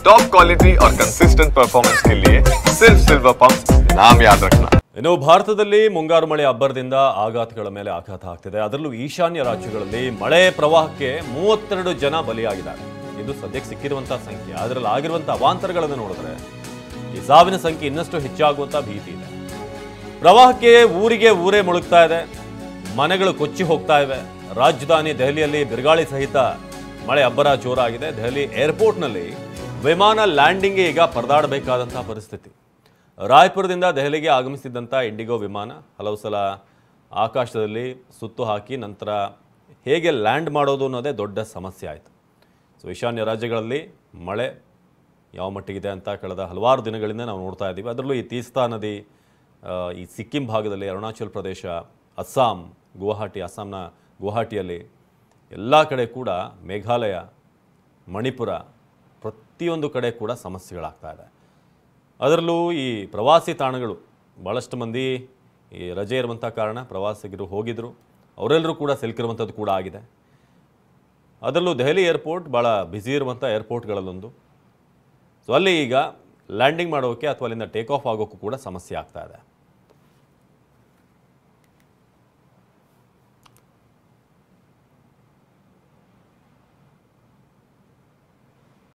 Top quality और consistent performance के लिए सिर्फ सिल्वर पंप नाम याद रखना। ಇನ್ನು ಭಾರತದಲ್ಲಿ ಮುಂಗಾರು ಮಳೆ ಅಬ್ಬರದಿಂದ ಆಘಾತಗಳ ಮೇಲೆ ಆಘಾತ ಆಗ್ತಿದೆ. ಅದರಲ್ಲೂ ಈಶಾನ್ಯ ರಾಜ್ಯಗಳಲ್ಲಿ ಮಳೆ ಪ್ರವಾಹಕ್ಕೆ 32 ಜನ ಬಲಿಯಾಗಿದ್ದಾರೆ. ಇದು ಸದ್ಯಕ್ಕೆ ಸಿಕ್ಕಿರುವಂತಹ ಸಂಖ್ಯೆ. ಅದರಲ್ಲಿ ಆಗಿರುವಂತಹ ಅವಾಂತರಗಳನ್ನು ನೋಡಿದ್ರೆ ಈ ಸಾವಿನ ಸಂಖ್ಯೆ ಇನ್ನಷ್ಟು ಹೆಚ್ಚಾಗುವಂತ ಭೀತಿ ಇದೆ. ಪ್ರವಾಹಕ್ಕೆ ಊರೇ ಮುಳುಗ್ತಾ ಇದೆ. ಮನೆಗಳು ಕೊಚ್ಚಿ ಹೋಗ್ತಾ ಇವೆ. ರಾಜಧಾನಿ ದೆಹಲಿಯಲ್ಲಿ ಬಿರುಗಾಳಿ ಸಹಿತ ಮಳೆ ಅಬ್ಬರ ಜೋರಾಗಿದೆ. ದೆಹಲಿ ಏರ್ಪೋರ್ಟ್ನಲ್ಲಿ ವಿಮಾನ ಲ್ಯಾಂಡಿಂಗ್ಗೆ ಈಗ ಪರದಾಡಬೇಕಾದಂತಹ ಪರಿಸ್ಥಿತಿ. ರಾಯ್ಪುರದಿಂದ ದೆಹಲಿಗೆ ಆಗಮಿಸಿದ್ದಂಥ ಇಂಡಿಗೋ ವಿಮಾನ ಹಲವು ಸಲ ಆಕಾಶದಲ್ಲಿ ಸುತ್ತು ಹಾಕಿ ನಂತರ ಹೇಗೆ ಲ್ಯಾಂಡ್ ಮಾಡೋದು ಅನ್ನೋದೇ ದೊಡ್ಡ ಸಮಸ್ಯೆ ಆಯಿತು. ಸೊ ಈಶಾನ್ಯ ರಾಜ್ಯಗಳಲ್ಲಿ ಮಳೆ ಯಾವ ಮಟ್ಟಿಗಿದೆ ಅಂತ ಕಳೆದ ಹಲವಾರು ದಿನಗಳಿಂದ ನಾವು ನೋಡ್ತಾ ಇದ್ದೀವಿ. ಅದರಲ್ಲೂ ಈ ತೀಸ್ತಾ ನದಿ, ಈ ಸಿಕ್ಕಿಂ ಭಾಗದಲ್ಲಿ, ಅರುಣಾಚಲ್ ಪ್ರದೇಶ, ಅಸ್ಸಾಂ, ಅಸ್ಸಾಂನ ಗುವಾಹಟಿಯಲ್ಲಿ ಎಲ್ಲ ಕಡೆ ಕೂಡ, ಮೇಘಾಲಯ, ಮಣಿಪುರ, ಪ್ರತಿಯೊಂದು ಕಡೆ ಕೂಡ ಸಮಸ್ಯೆಗಳಾಗ್ತಾ ಇದೆ. ಅದರಲ್ಲೂ ಈ ಪ್ರವಾಸಿ ತಾಣಗಳು ಭಾಳಷ್ಟು ಮಂದಿ ಈ ರಜೆ ಇರುವಂಥ ಕಾರಣ ಪ್ರವಾಸಿಗರು ಹೋಗಿದ್ರು, ಅವರೆಲ್ಲರೂ ಕೂಡ ಸಿಲುಕಿರುವಂಥದ್ದು ಕೂಡ ಆಗಿದೆ. ಅದರಲ್ಲೂ ದೆಹಲಿ ಏರ್ಪೋರ್ಟ್ ಭಾಳ ಬ್ಯುಸಿ ಇರುವಂಥ ಏರ್ಪೋರ್ಟ್ಗಳಲ್ಲೊಂದು. ಸೊ ಅಲ್ಲಿ ಈಗ ಲ್ಯಾಂಡಿಂಗ್ ಮಾಡೋಕ್ಕೆ ಅಥವಾ ಅಲ್ಲಿಂದ ಟೇಕ್ ಆಫ್ ಆಗೋಕ್ಕೂ ಕೂಡ ಸಮಸ್ಯೆ ಆಗ್ತಾ ಇದೆ.